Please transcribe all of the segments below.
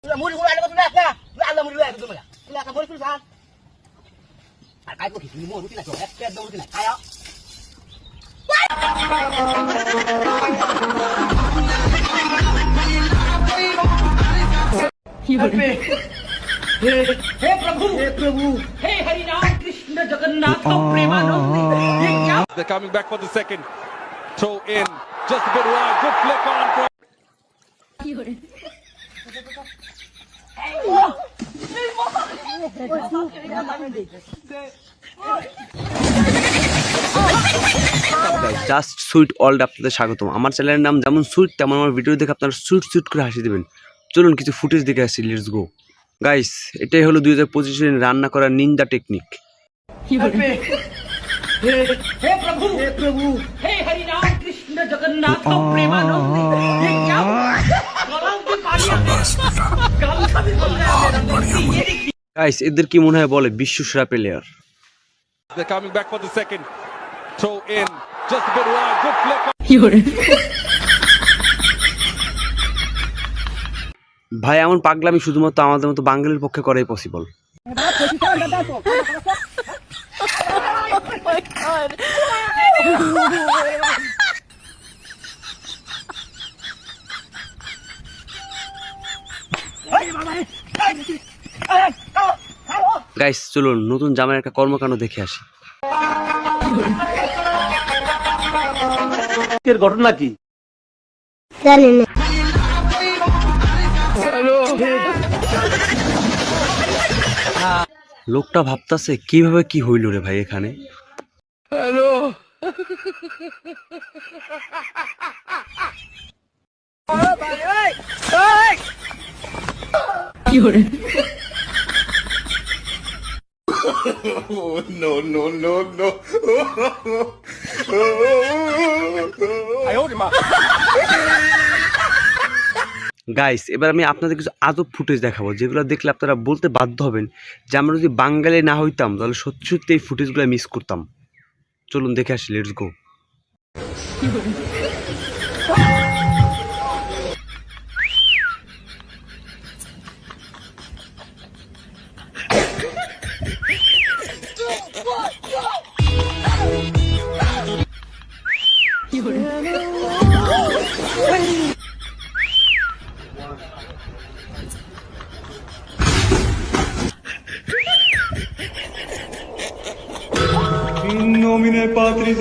Muri muri ada betul apa? Ada muri ada betul ya. Ini akan boleh tulisan. Kayak kok gini mau rutin aja. Kayak dong rutin. Ayo. हे प्रभु हे हरि राम कृष्ण जगन्नाथ प्रेमानंद ये क्या They're coming back for the second throw in, just a bit wide, good flick on from just sweet world আপনাদের স্বাগতম। আমার চ্যানেলের নাম যেমন sweet তেমন আমার ভিডিও দেখে আপনারা সুইট সুইট করে হাসি দেবেন। চলুন কিছু ফুটেজ দেখে আসি, লেটস গো গাইস। এটাই হলো 2025 রান্না করার নিন্দা টেকনিক। हे प्रभु हे हरि राम कृष्ण जगन्नाथ प्रेमानंद ये क्या गलाव की पानी गलाव का भी बोल रहा है ये देखिए গাইস এদের কি মনে হয় বলে বিশ্বসেরা player. they're coming back for the second throw in, just a bit wide, good flick on ভাই এমন পাগলামি শুধুমাত্র আমাদের মতো বাঙালির পক্ষে করাই পসিবল। গাইস চলুন নতুন জামার একটা কর্মকাণ্ড দেখে আসি। ঘটনা কি জানি না। লোকটা ভাবতাছে কিভাবে কি হইল রে ভাই এখানে। গাইস এবার আমি আপনাদের কিছু আজব ফুটেজ দেখাবো যেগুলো দেখলে আপনারা বলতে বাধ্য হবেন যে আমরা যদি বাঙালি না হইতাম তাহলে সত্যি সত্যি এই ফুটেজগুলো মিস করতাম। চলুন দেখে আসি, লেটস গো। nomine Patris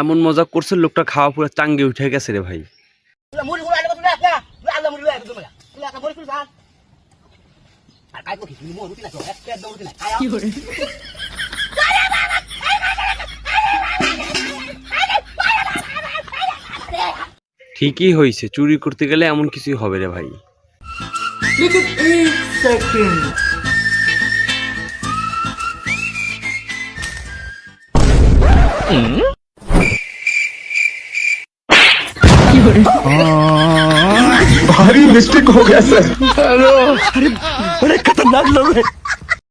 এমন মজা করছে লোকটা খাওয়া পুরো চাঙ্গে উঠে গেছে রে ভাই। muri muri ada betul apa? Ada muri ada betul ya. Ini akan boleh tulisan. Kayak kok gini mau rutin aja. Kayak dong rutin. Ayo. ঠিকই হয়েছে, চুরি করতে গেলে এমন কিছুই হবে রে ভাই। लेकिन एक सेकंड भारी मिस्टेक हो गया सर। हेलो, अरे बड़े खतरनाक लोग हैं।